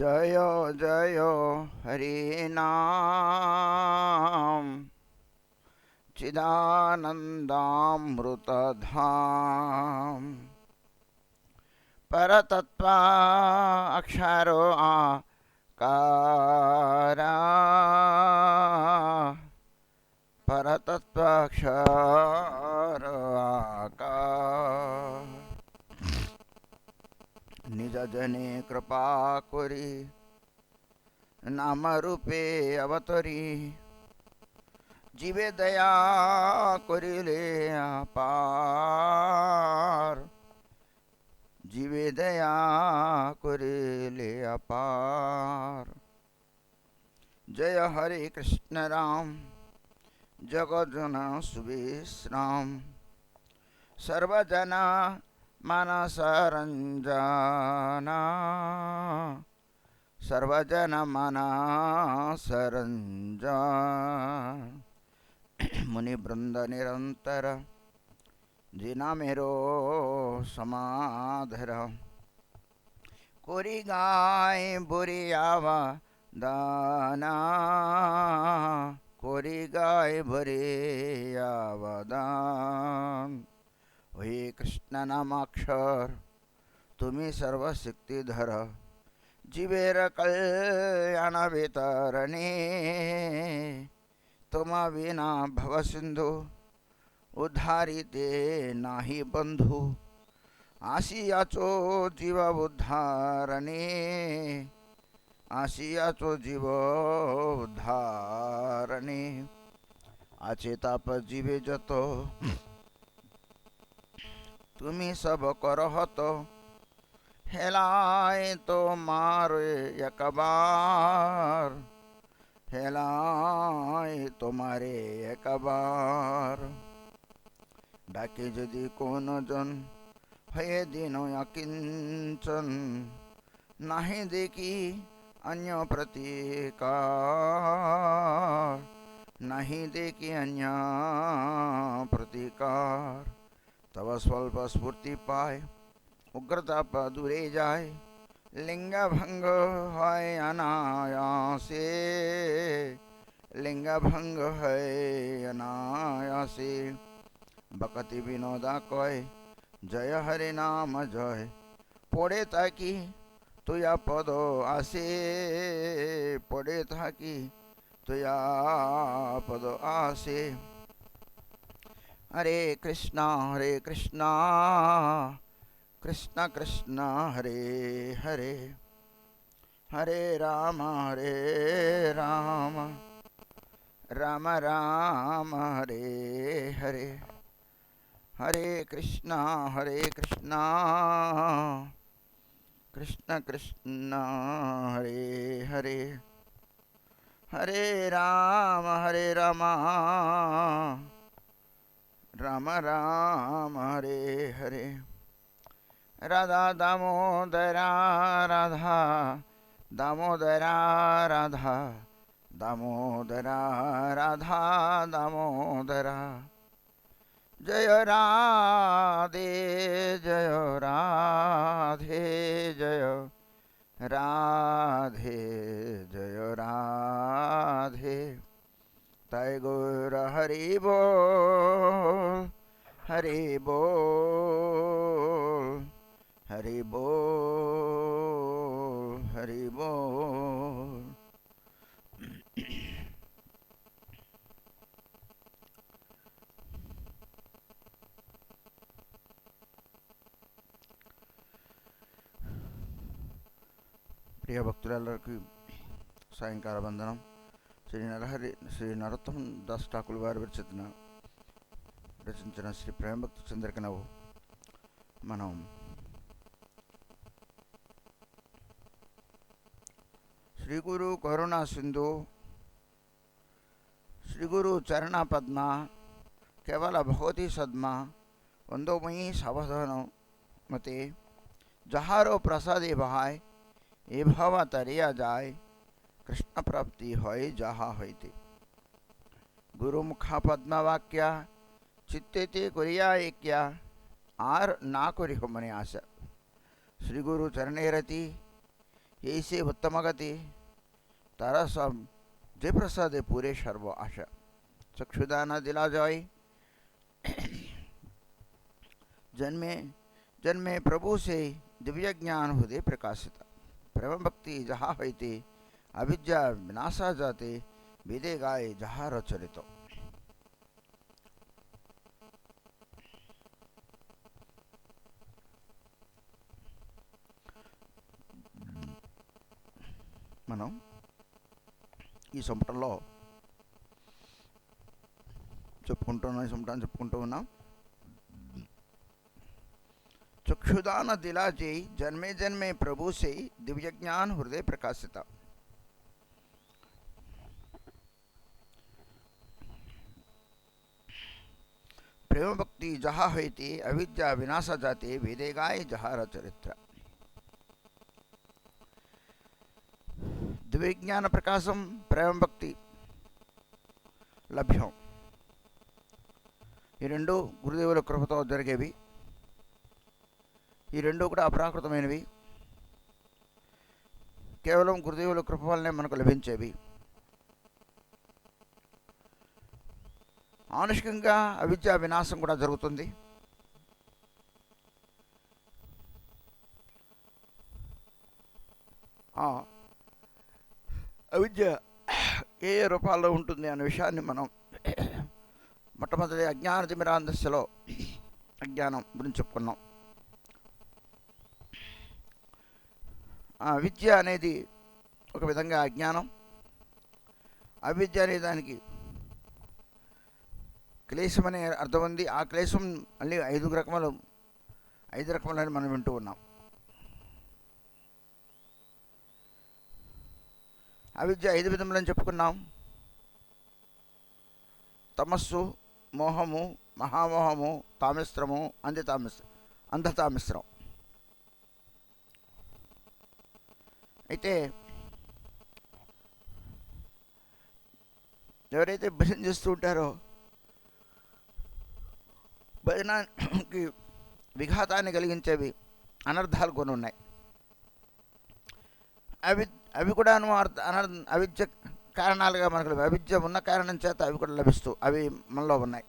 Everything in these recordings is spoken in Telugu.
जय जय हरिनाम चिदानंदामृतधाम परतत्व अक्षरो आकारा परतत्व अक्षर आकार निज जने कृपा करी नाम रूपे अवतरी जीवे दया करिले अपार जीवे दया करिले अपार। जय हरे कृष्ण राम जगज्जन सुविश्राम सर्वजना मनसरंजना सर्वजन मनसरंजन मुनि वृंद निरंतर जिना मेरो समाधर कोरी गाय बुरियावा दाना कोरी गाय बुरियावा दान। हे कृष्ण नामाक्षर तुम्ही सर्वशक्तिधर जीवेर कल्याण वितरणे तुम्हा विना भवसिंधू उद्धारिते नाही बंधू आशियाचो जीव उद्धारणे आशियाचो जीव उद्धारणे अचेताप जीवे जतो तुम्ही सब करहत हेलाय तो मारे एक बार हेलाय तो मारे एक बार। डाके यदि कोन जन भय दिन अकिंचन नाही देखी अन्य प्रतिकार नहीं देखी अन्य प्रतिकार। तब स्वल्प स्फूर्ति पाए उग्रताप दूरे जाए लिंग भंग है अनायासे लिंग भंग है अनायासे। बकति विनोदा कय जय हरि नाम जय पड़े ताकि तुया पद आसे पड़े ताकि तुया पद आसे। हरे कृष्णा कृष्ण कृष्ण हरे हरे हरे राम राम राम हरे हरे हरे कृष्ण कृष्ण कृष्ण हरे हरे हरे राम राम राम हरे हरे। राधा दामोदरा राधा दामोदरा राधा दामोदरा राधा दामोदरा जय राधे जय राधे जय राधे जय राधे। तय गौर हरि बोल हरि बोल हरि बोल हरि बोल। ప్రియ భక్తులందరికీ సాయంకాల వందనం। శ్రీ నరోత్తమ దాస్ ఠాకూర్ వారు రచించిన శ్రీ ప్రేమభక్తి చంద్రికను మనం శ్రీ గురు కరుణా సింధు శ్రీ గురు చరణ పద్మ केवल भगवती सद्मा वंदोमयी सावधान मते जहारो प्रसादे बहाय ए भाव तरिया जाय कृष्ण प्राप्ति होय जहा होइते। गुरु मुखा पद्मा वाक्या चित्ते ते करिया एक्या आर ना करी हो मने आशा। श्री गुरु चरणे रति यही से उत्तम गति तारा सब जे प्रसादे पूरे सर्व आशा चक्षुदाना दिला जाय जन्मे जन्मे प्रभु से दिव्य ज्ञान हृदय प्रकाशित प्रेम भक्ति जहाँ होते अविद्या विनाशा जाते वेदे गाये जहाँ रचरित మనం ఈ సంపుటంలో చెప్పుకుంటూ ఉన్నాం. चक्षुदान दिला जय जन्मे जन्मे प्रभु से दिव्य ज्ञान हृदय प्रकाशित प्रेम भक्ति जहा होती अविद्या विनाश जाते वेदे गाय जहार चरित्र दिव्य ज्ञान प्रकाशम प्रेम भक्ति लभ्యం. ఈ రెండు గురుదేవుల కృపతో జరిగేవి. ఈ రెండు కూడా అప్రాకృతమైనవి, కేవలం గురుదేవుల కృప వల్లనే మనకు లభించేవి. ఆనుష్కంగా అవిద్యా వినాశం కూడా జరుగుతుంది. అవిద్య ఏ ఏ రూపాల్లో ఉంటుంది అనే విషయాన్ని మనం మొట్టమొదటి అజ్ఞాన తిమిరాంధస్యలో అజ్ఞానం గురించి చెప్పుకున్నాం. విద్య అనేది ఒక విధంగా అజ్ఞానం. అవిద్య అనే దానికి క్లేశం అనే అర్థం ఉంది. ఆ క్లేశం మళ్ళీ ఐదు రకములని మనం వింటూ ఉన్నాం. అవిద్య 5 విధములని చెప్పుకున్నాం. తమస్సు, మోహము, మహామోహము, తామిస్త్రము, అంధతామిస్త్రం. అయితే ఎవరైతే భజన చేస్తూ ఉంటారో భజనానికి విఘాతాన్ని కలిగించేవి అనర్థాలు కొన్ని ఉన్నాయి. అవి కూడాను అవిద్య కారణాలుగా మనకు అవిద్య ఉన్న కారణం చేత అవి కూడా లభిస్తూ అవి మనలో ఉన్నాయి.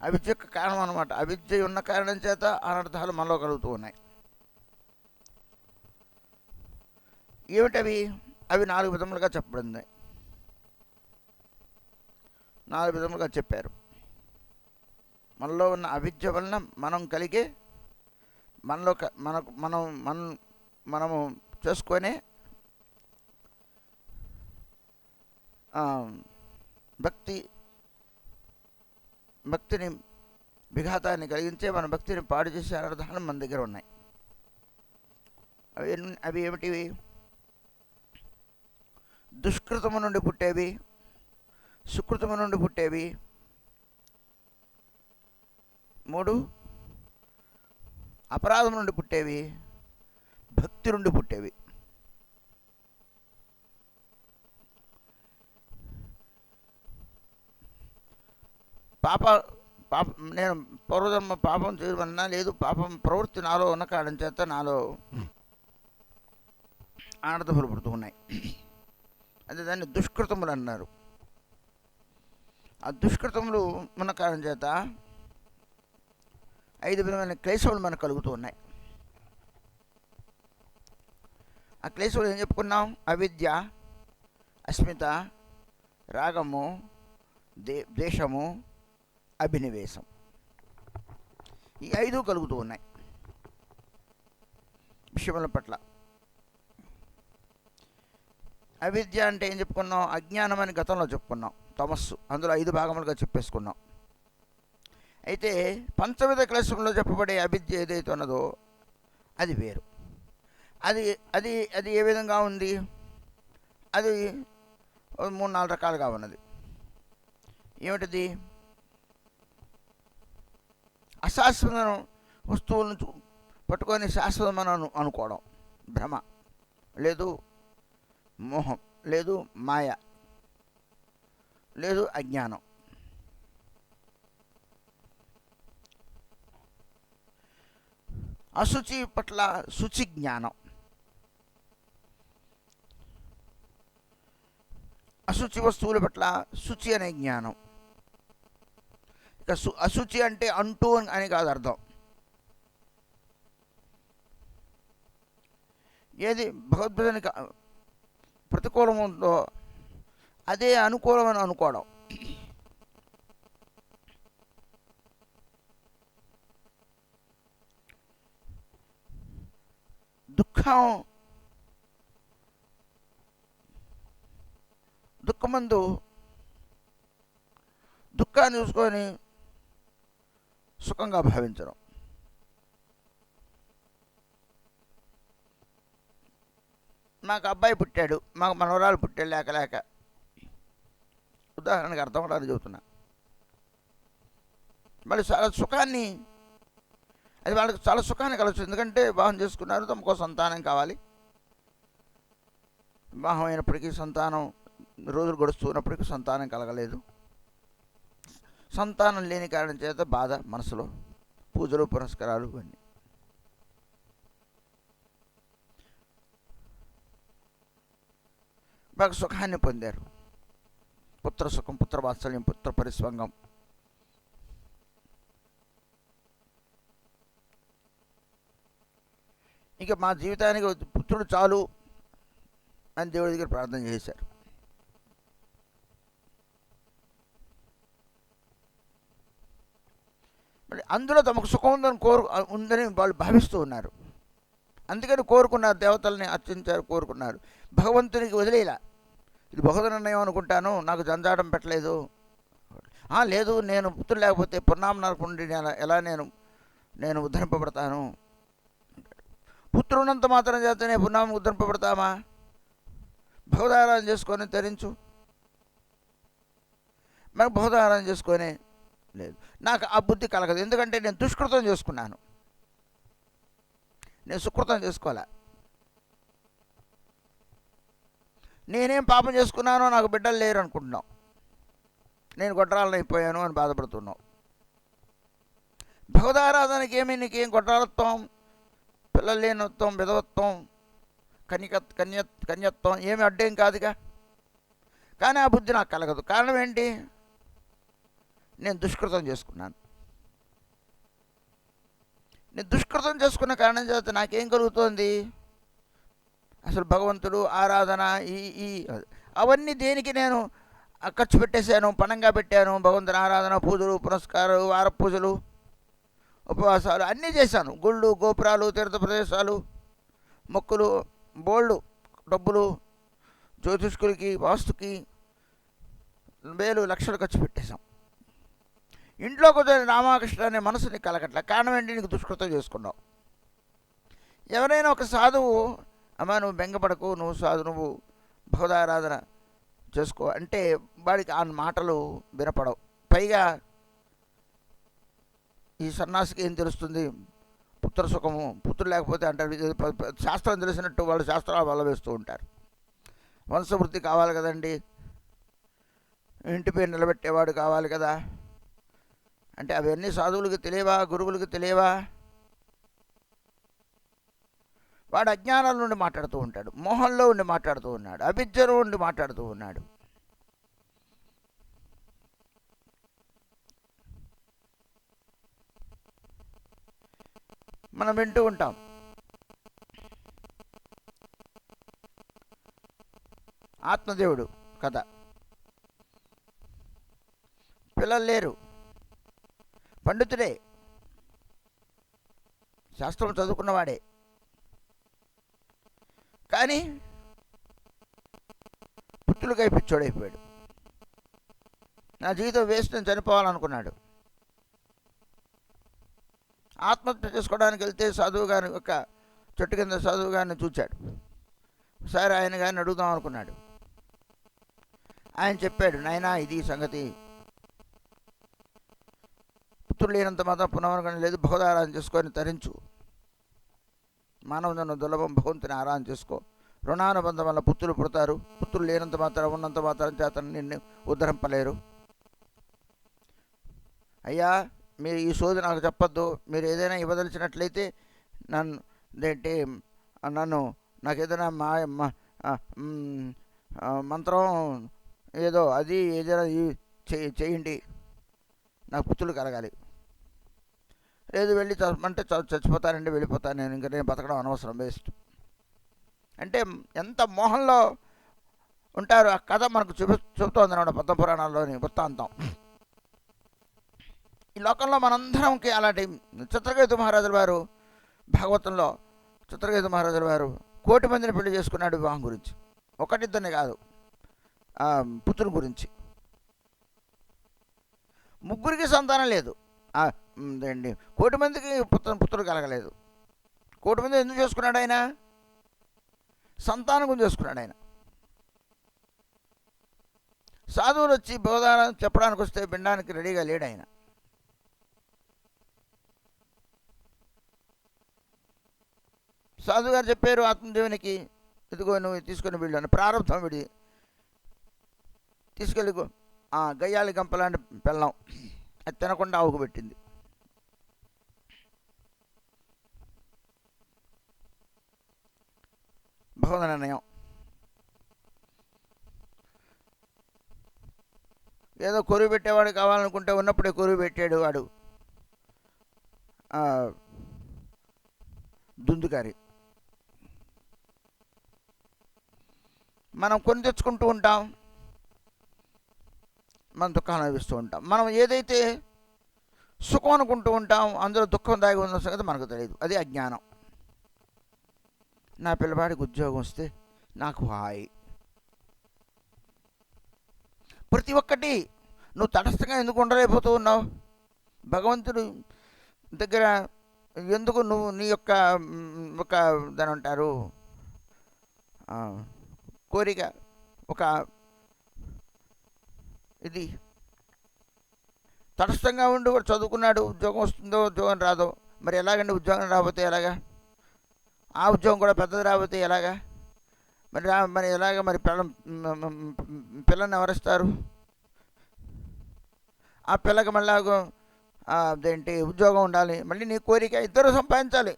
అవిద్యకు కారణం అన్నమాట. అవిద్య ఉన్న కారణం చేత అనర్థాలు మనలో కలుగుతూ ఉన్నాయి. ఏమిటవి? అవి 4 విధములుగా చెప్పబడింది. 4 విధములుగా చెప్పారు. మనలో ఉన్న అవిద్య వలన మనం కలిగే మనము చేసుకునే భక్తిని విఘాతాన్ని కలిగించే మన భక్తిని పాడు చేసే అనర్థాలు మన దగ్గర ఉన్నాయి. అవి ఏమిటివి? దుష్కృతము నుండి పుట్టేవి, సుకృతము నుండి పుట్టేవి, 3 అపరాధం నుండి పుట్టేవి, భక్తి నుండి పుట్టేవి. నేను పూర్వజన్మ పాపం చేయమన్నా లేదు, పాపం ప్రవృత్తి నాలో ఉన్న కారణం చేత నాలో ఆనందములు పుడుతూ ఉన్నాయి. అదే దాన్ని దుష్కృతములు అన్నారు. ఆ దుష్కృతములు ఉన్న కారణం చేత 5 విధమైన క్లేశములు మనకు కలుగుతూ ఉన్నాయి. ఆ క్లేశములు ఏం చెప్పుకున్నాం? అవిద్య, అస్మిత, రాగము, ద్వేషము, అభినివేశం. ఈ 5 కలుగుతూ ఉన్నాయి విషయముల పట్ల. అవిద్య అంటే ఏం చెప్పుకున్నాం? అజ్ఞానం అని గతంలో చెప్పుకున్నాం. తమస్సు, అందులో 5 భాగములుగా చెప్పేసుకున్నాం. అయితే పంచవిధ క్లేశంలో చెప్పబడే అవిద్య ఏదైతే ఉన్నదో అది వేరు. అది ఏ విధంగా ఉంది? అది 3-4 రకాలుగా ఉన్నది. ఏమిటిది? అశాశ్వత వస్తువులను పట్టుకొని శాశ్వతమని అనుకోవడం భ్రమ, లేదు మోహం, లేదు మాయ, లేదు అజ్ఞానం. అశుచి పట్ల శుచి జ్ఞానం, అశుచి వస్తువుల పట్ల శుచి అనే జ్ఞానం. ఇక అశుచి అంటే అంటూ అని కాదు అర్థం. ఏది భగవద్గీతానికి ప్రతికూలం ఉందో అదే అనుకూలమని అనుకోవడం. దుఃఖమందు దుఃఖాన్ని చూసుకొని సుఖంగా భావించడం. మాకు అబ్బాయి పుట్టాడు, మాకు మనవరాలు పుట్టాడు లేక లేక, ఉదాహరణకు అర్థం అవడానికి చెబుతున్నా. మళ్ళీ చాలా సుఖాన్ని, అది వాళ్ళకి చాలా సుఖాన్ని కలుగుతుంది. ఎందుకంటే వివాహం చేసుకున్నారు, తమకు సంతానం కావాలి. వివాహం అయినప్పటికీ సంతానం రోజులు గడుస్తున్నప్పటికీ సంతానం కలగలేదు. సంతానం లేని కారణం చేత బాధ మనసులో, పూజలు పురస్కారాలు ఇవన్నీ. బాగా సుఖాన్ని పొందారు, పుత్ర సుఖం, పుత్ర వాత్సల్యం, పుత్ర పరిస్వంగం. ఇక మా జీవితానికి పుత్రుడు చాలు అని దేవుడి దగ్గర ప్రార్థన చేశారు. మరి అందులో తమకు సుఖం ఉందని వాళ్ళు భావిస్తూ ఉన్నారు. అందుకని కోరుకున్నారు, దేవతల్ని అర్చించారు, కోరుకున్నారు. భగవంతునికి వదిలేలా, ఇది భగవద్ నిర్ణయం అనుకుంటాను, నాకు జంజాటం పెట్టలేదు. లేదు, నేను పుత్రుడు లేకపోతే పున్నామనకుండి ఎలా నేను ఉద్ధరింపబడతాను. పుత్రునంత మాత్రం చేతనే పున్నామం ఉద్ధరింపబడతామా? భగవదారాధన చేసుకొని తరించు. మనకు భగవదారాధన చేసుకొని లేదు. నాకు ఆ బుద్ధి కలగదు, ఎందుకంటే నేను దుష్కృతం చేసుకున్నాను, నేను సుకృతం చేసుకోలే. నేనేం పాపం చేసుకున్నానో నాకు బిడ్డలు లేరు అనుకుంటున్నావు, నేను గొడ్రాలను అయిపోయాను అని బాధపడుతున్నావు. భగవదారాధనకి నీకేం గొడ్రాలత్వం, పిల్లలు లేనత్వం, విధవత్వం, కన్యత్వం ఏమి అడ్డేం కాదుగా. కానీ ఆ బుద్ధి నాకు కలగదు. కారణం ఏంటి? నేను దుష్కృతం చేసుకున్నాను. నేను దుష్కృతం చేసుకున్న కారణం చేత నాకేం కలుగుతోంది? అసలు భగవంతుడు ఆరాధన అవన్నీ దేనికి నేను ఖర్చు పెట్టేశాను, పణంగా పెట్టాను. భగవంతుని ఆరాధన, పూజలు పునస్కారాలు, వార పూజలు, ఉపవాసాలు అన్నీ చేశాను. గుళ్ళు, గోపురాలు, తీర్థ ప్రదేశాలు, మొక్కులు, బోళ్ళు డబ్బులు, జ్యోతిష్కులకి, వాస్తుకి వేలు లక్షలు ఖర్చు పెట్టేశాం. ఇంట్లో కుదిరిన రామకృష్ణ అనే మనసుని కలగట్ల. కారణం ఏంటి? నీకు దుష్కృతం చేసుకున్నావు. ఎవరైనా ఒక సాధువు, అమ్మా నువ్వు బెంగపడకు, నువ్వు భగవదారాధన చేసుకో అంటే వాడికి ఆ మాటలు వినపడవు. పైగా ఈ సన్నాసికి ఏం తెలుస్తుంది? పుత్ర సుఖము, పుత్రులు లేకపోతే అంటారు. శాస్త్రం తెలిసినట్టు వాళ్ళు శాస్త్రాలు వల్ల వేస్తూ ఉంటారు. వంశవృద్ధి కావాలి కదండి, ఇంటి పేరు నిలబెట్టేవాడు కావాలి కదా అంటే అవన్నీ సాధువులకు తెలియవా, గురువులకు తెలియవా? వాడు అజ్ఞానాల నుండి మాట్లాడుతూ ఉంటాడు, మోహంలో ఉండి మాట్లాడుతూ ఉన్నాడు, అవిద్యలో ఉండి మాట్లాడుతూ ఉన్నాడు. మనం వింటూ ఉంటాం, ఆత్మదేవుడు కథ. పిల్లలు లేరు, పండితుడే, శాస్త్రం చదువుకున్నవాడే, కానీ పుత్రులకై పిచ్చోడైపోయాడు. నా జీవితం వేస్ట్, నేను చనిపోవాలనుకున్నాడు. ఆత్మహత్య చేసుకోవడానికి వెళ్తే సాధువు గారిని, ఒక చెట్టు కింద సాధువు గారిని చూచాడు. సరే ఆయన గారిని అడుగుదాం అనుకున్నాడు. ఆయన చెప్పాడు, నాయనా ఇది సంగతి, పుత్రులు లేనంత మాత్రం పునర్గణం లేదు, భగవదారాధన చేసుకొని తరించు. మానవ దుర్లభం, భగవంతుని ఆరాధన చేసుకో. రుణానుబంధం వల్ల పుత్రులు పుడతారు. పుత్రులు లేనంత మాత్రం, ఉన్నంత మాత్రం చేత నిన్ను ఉద్ధరింపలేరు. అయ్యా మీరు ఈ సోది నాకు చెప్పొద్దు, మీరు ఏదైనా ఇవ్వదలిచినట్లయితే నన్ను ఏంటి నన్ను నాకు ఏదైనా ఆ, మ్, మంత్రం ఏదో అది ఏదైనా చేయండి, నాకు పుత్రులు కలగాలి. లేదు వెళ్ళి అంటే చచ్చిపోతానండి, వెళ్ళిపోతాను నేను, ఇంకా నేను బతకడం అనవసరం, వేస్ట్. అంటే ఎంత మోహంలో ఉంటారు. ఆ కథ మనకు చెబుతోంది అన్నమాట పద్మపురాణాల్లోని వృత్తాంతం. ఈ లోకంలో మనందరంకి అలాంటి చిత్రకేతు మహారాజుల వారు భాగవతంలో చిత్రకేతు మహారాజుల వారు 1,000,000 మందిని పెళ్లి చేసుకున్నాడు వివాహం గురించి. ఒకటిద్దరిని కాదు, పుత్రుని గురించి. 3 సంతానం లేదు. ఏంటి 1,000,000 మందికి పుత్రుడు కలగలేదు. 1,000,000 మంది ఎందుకు చేసుకున్నాడు ఆయన? సంతానం గురించి చేసుకున్నాడు ఆయన. సాధువులు వచ్చి బోధాన చెప్పడానికి వస్తే వినడానికి రెడీగా లేడు ఆయన. సాధువు గారు చెప్పారు ఆత్మదేవునికి, ఇదిగో నువ్వు తీసుకొని వెళ్ళు అని. ప్రారంభం విడి తీసుకెళ్ళి గయ్యాలి గంపలాంటి బెల్లం అది తినకుండా ఆవుకు పెట్టింది. భగవద్ నిర్ణయం. ఏదో కొరువు పెట్టేవాడు కావాలనుకుంటే ఉన్నప్పుడే కొరువు పెట్టాడు వాడు దుందుకారి. మనం కొని తెచ్చుకుంటూ ఉంటాం, మనం దుఃఖాన్ని అనుభవిస్తూ ఉంటాం. మనం ఏదైతే సుఖం అనుకుంటూ ఉంటాం, అందులో దుఃఖం దాగి ఉన్న సంగతి మనకు తెలియదు. అది అజ్ఞానం. నా పిల్లవాడికి ఉద్యోగం వస్తే నాకు హాయి. ప్రతి ఒక్కటి నువ్వు తటస్థంగా ఎందుకు ఉండలేకపోతూ ఉన్నావు? భగవంతుడు దగ్గర ఎందుకు నువ్వు నీ యొక్క ఒక దాని అంటారు కోరిక, ఒక ఇది తటస్థంగా ఉండి వాడు చదువుకున్నాడు, ఉద్యోగం వస్తుందో ఉద్యోగం రాదో, మరి ఎలాగండి? ఉద్యోగం రాకపోతే ఎలాగా? ఆ ఉద్యోగం కూడా పెద్దది రాకపోతే ఎలాగా? మరి ఎలాగ? మరి పిల్లని ఎవరిస్తారు? ఆ పిల్లకి మళ్ళీ అదేంటి ఉద్యోగం ఉండాలి, మళ్ళీ నీ కోరిక ఇద్దరు సంపాదించాలి.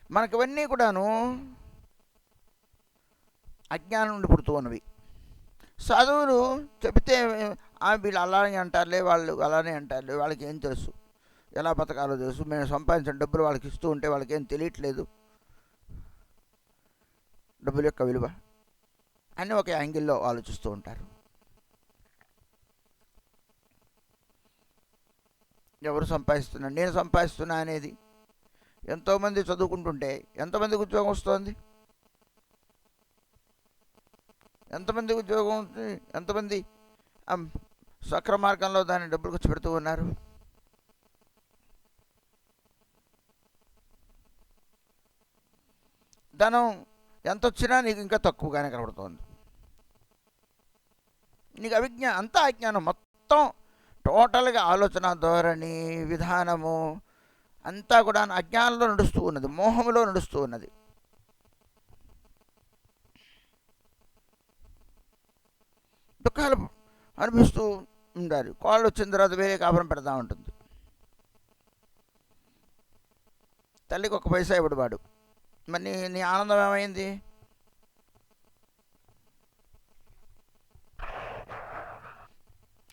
మనకి ఇవన్నీ కూడాను అజ్ఞానం నుండి పుడుతూ ఉన్నవి. సాధువులు చెబితే వీళ్ళు అలానే అంటారులే, వాళ్ళు అలానే అంటారులే, వాళ్ళకి ఏం తెలుసు, ఎలా బతకాలో తెలుసు, మేము సంపాదించిన డబ్బులు వాళ్ళకి ఇస్తూ ఉంటే వాళ్ళకి ఏం తెలియట్లేదు డబ్బుల యొక్క విలువ అని ఒక యాంగిల్లో ఆలోచిస్తూ ఉంటారు. ఎవరు సంపాదిస్తున్నారు, నేను సంపాదిస్తున్నా అనేది. ఎంతోమంది చదువుకుంటుంటే ఎంతమందికి ఉద్యోగం వస్తుంది? ఎంతమంది ఉద్యోగం, ఎంతమంది సక్రమ మార్గంలో దాన్ని డబ్బులు ఖర్చు పెడుతూ ఉన్నారు? ధనం ఎంత వచ్చినా నీకు ఇంకా తక్కువగానే కనబడుతోంది. నీకు అంతా అజ్ఞానం. మొత్తం టోటల్గా ఆలోచన ధోరణి విధానము అంతా కూడా అజ్ఞానంలో నడుస్తూ ఉన్నది, మోహంలో నడుస్తూ ఉన్నది. దుఃఖాలు అనిపిస్తూ ఉండాలి. కాళ్ళు వచ్చిన తర్వాత వేరే కాపురం పెడతా ఉంటుంది. తల్లికి 1 పైసా ఇవ్వడు వాడు. మరి నీ ఆనందం ఏమైంది?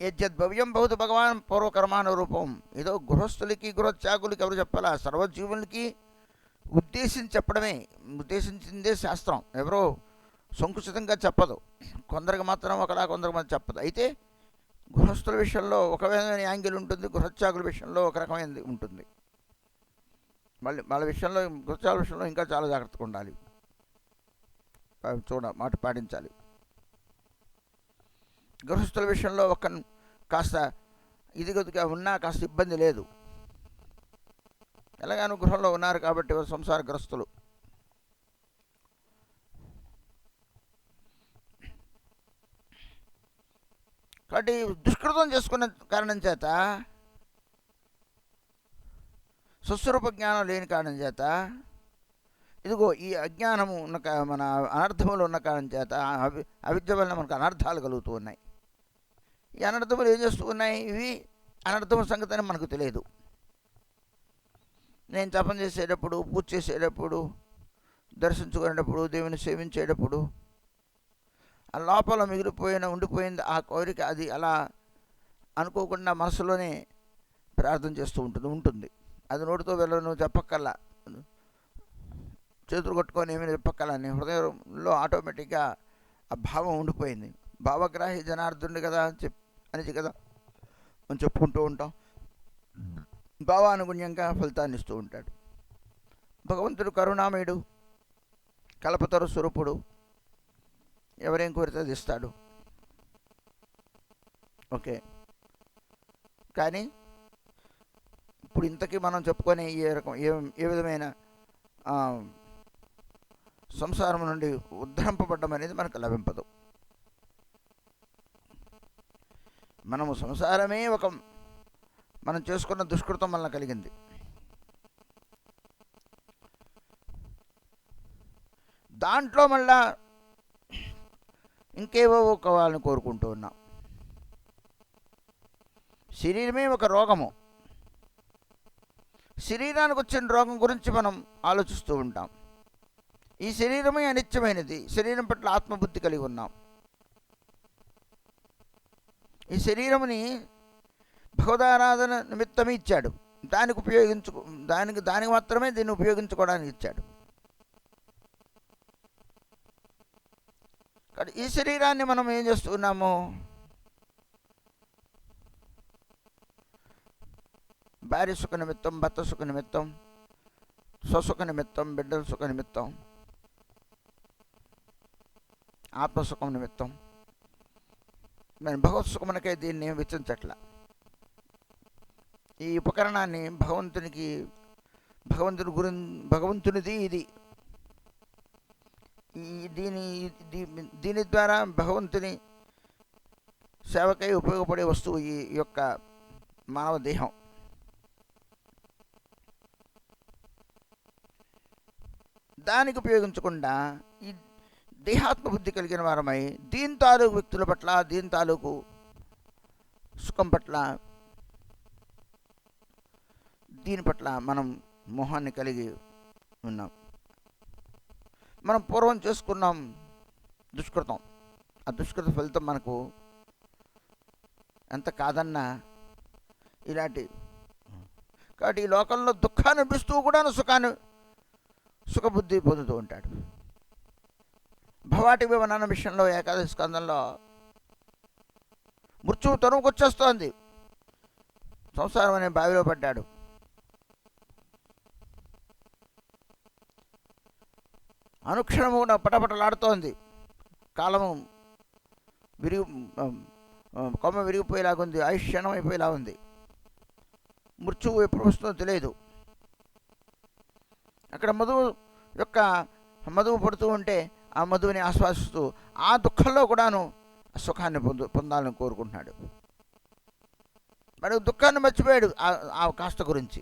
యద్భవ్యం బహుతు భగవాన్ పూర్వకర్మానురూపం. ఏదో గృహస్థులకి గృహత్యాగులకి ఎవరు చెప్పాలా? సర్వజీవులకి ఉద్దేశించి చెప్పడమే, ఉద్దేశించిందే శాస్త్రం. ఎవరో సంకుచితంగా చెప్పదు. కొందరికి మాత్రం ఒకలా, కొందరికి మాత్రం చెప్పదు. అయితే గృహస్థుల విషయంలో ఒక విధమైన యాంగిల్ ఉంటుంది, గృహత్యాగుల విషయంలో ఒక రకమైనది ఉంటుంది. మళ్ళీ వాళ్ళ విషయంలో, గృహత్యాగుల విషయంలో ఇంకా చాలా జాగ్రత్తగా ఉండాలి, మాట పాటించాలి. గృహస్థుల విషయంలో కాస్త ఇదిగదిగా ఉన్నా కాస్త ఇబ్బంది లేదు. ఎలాగానో గృహంలో ఉన్నారు కాబట్టి సంసార గ్రస్తులు. కాబట్టి దుష్కృతం చేసుకున్న కారణం చేత, స్వస్వరూప జ్ఞానం లేని కారణం చేత, ఇదిగో ఈ అజ్ఞానము ఉన్న మన అనర్థములు ఉన్న కారణం చేత, అవిద్య వలన మనకు అనర్థాలు కలుగుతూ ఉన్నాయి. ఈ అనర్థములు ఏం చేస్తూ ఉన్నాయి? ఇవి అనర్థముల సంగతి అని మనకు తెలియదు. నేను జపం చేసేటప్పుడు, పూజ చేసేటప్పుడు, దర్శించుకునేటప్పుడు, దేవుని సేవించేటప్పుడు ఆ లోపల ఉండిపోయింది ఆ కోరిక. అది అలా అనుకోకుండా మనసులోనే ప్రార్థన చేస్తూ ఉంటుంది. అది నోటితో వెళ్ళను, చెప్పక్కల్లా, చేతులు కొట్టుకొని ఏమైనా చెప్పక్కలని హృదయంలో ఆటోమేటిక్గా ఆ భావం ఉండిపోయింది. భావగ్రాహి జనార్దుండి కదా అని కదా మనం చెప్పుకుంటూ ఉంటాం. భావానుగుణ్యంగా ఫలితాన్ని ఇస్తూ ఉంటాడు. భగవంతుడు కరుణామయుడు, కల్పతరు స్వరూపుడు, ఎవరేం కోరితే అది ఇస్తాడు. ఓకే, కానీ ఇప్పుడు ఇంతకీ మనం చెప్పుకొని ఏ విధమైన సంసారం నుండి ఉద్ధరింపబడ్డం అనేది మనకు లభింపదు. మనము సంసారమే మనం చేసుకున్న దుష్కృతం వలన కలిగింది. దాంట్లో మళ్ళా ఇంకేవో కావాలని కోరుకుంటూ ఉన్నాం. శరీరమే ఒక రోగము. శరీరానికి వచ్చిన రోగం గురించి మనం ఆలోచిస్తూ ఉంటాం. ఈ శరీరమే అనిత్యమైనది. శరీరం పట్ల ఆత్మబుద్ధి కలిగి ఉన్నాం. ఈ శరీరముని భగవదారాధన నిమిత్తమే ఇచ్చాడు. దానికి మాత్రమే దీన్ని ఉపయోగించుకోవడానికి ఇచ్చాడు. కానీ ఈ శరీరాన్ని మనం ఏం చేస్తున్నాము? భార్య సుఖ నిమిత్తం, భర్త సుఖ నిమిత్తం, స్వసుఖ నిమిత్తం, బిడ్డల సుఖ నిమిత్తం, ఆత్మసుఖం నిమిత్తం, నేను భగవత్ సుఖమునకే దీన్ని వెచ్చించట్ల. ఈ ఉపకరణాన్ని భగవంతునిది ఇది. దీని ద్వారా భగవంతుని సేవకై ఉపయోగపడే వస్తువు ఈ యొక్క మానవ దేహం. దానికి ఉపయోగించకుండా ఈ దేహాత్మబుద్ధి కలిగిన వారమై దీని తాలూకు వ్యక్తుల పట్ల, దీని తాలూకు సుఖం పట్ల, దీని పట్ల మనం మోహాన్ని కలిగి ఉన్నాం. మనం పూర్వం చేసుకున్నాం దుష్కృతం. ఆ దుష్కృత ఫలితం మనకు ఎంత కాదన్నా ఇలాంటి. కాబట్టి ఈ లోకంలో దుఃఖాన్ని అనిపిస్తూ కూడా సుఖబుద్ధి పొందుతూ ఉంటాడు. భవాటి వివరణ విషయంలో ఏకాదశి స్కందంలో మృత్యువు తరుముకొచ్చేస్తోంది. సంసారం అనే బావిలో పడ్డాడు. అనుక్షణము కూడా పటపటలాడుతోంది. కాలము కొమ్మ విరిగిపోయేలాగా ఉంది. ఆయుష్యణం అయిపోయేలా ఉంది. మృత్యువు ఎప్పుడు వస్తుందో తెలియదు. అక్కడ మధువు పడుతూ ఉంటే ఆ మధువుని ఆస్వాదిస్తూ ఆ దుఃఖంలో కూడాను సుఖాన్ని పొందాలని కోరుకుంటున్నాడు. మరి దుఃఖాన్ని మర్చిపోయాడు ఆ కాస్త గురించి.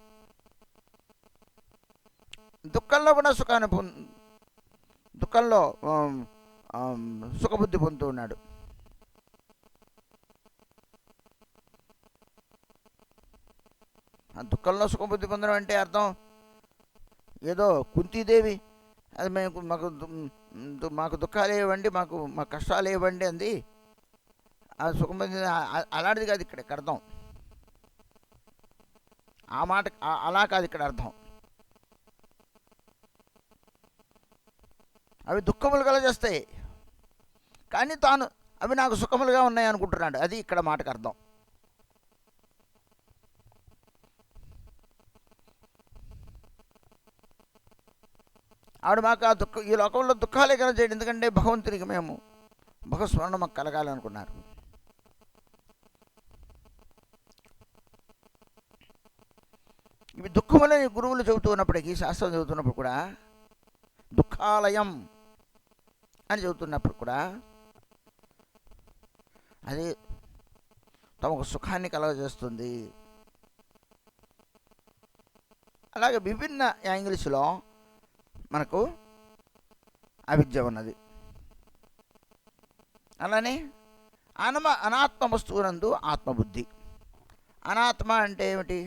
దుఃఖంలో కూడా దుఃఖంలో సుఖబుద్ధి పొందుతూ ఉన్నాడు. ఆ దుఃఖంలో సుఖబుద్ధి పొందడం అంటే అర్థం ఏదో కుంతీదేవి అది మాకు దుఃఖాలు ఇవ్వండి, మా కష్టాలు ఇవ్వండి అంది. ఆ సుఖం అలాంటిది కాదు ఇక్కడ అర్థం. ఆ మాట అలా కాదు ఇక్కడ అర్థం. అవి దుఃఖములు కలగజేస్తాయి, కానీ అవి నాకు సుఖములుగా ఉన్నాయి అనుకుంటున్నాడు. అది ఇక్కడ మాటకు అర్థం. ఆవిడ మాకు ఈ లోకంలో దుఃఖాలే కలగజేయడు. ఎందుకంటే భగవంతునికి మేము భగస్మరణ మాకు కలగాలనుకున్నారు. ఇవి దుఃఖములని గురువులు చెబుతూ ఉన్నప్పటికీ, శాస్త్రం చెబుతున్నప్పుడు కూడా, దుఃఖాలయం అని చెబుతున్నప్పుడు కూడా అది తమకు సుఖాన్ని కలగజేస్తుంది. అలాగే విభిన్న యాంగిల్స్లో మనకు అవిద్య ఉన్నది. అలానే అనాత్మ వస్తువునందు ఆత్మబుద్ధి. అనాత్మ అంటే ఏమిటి?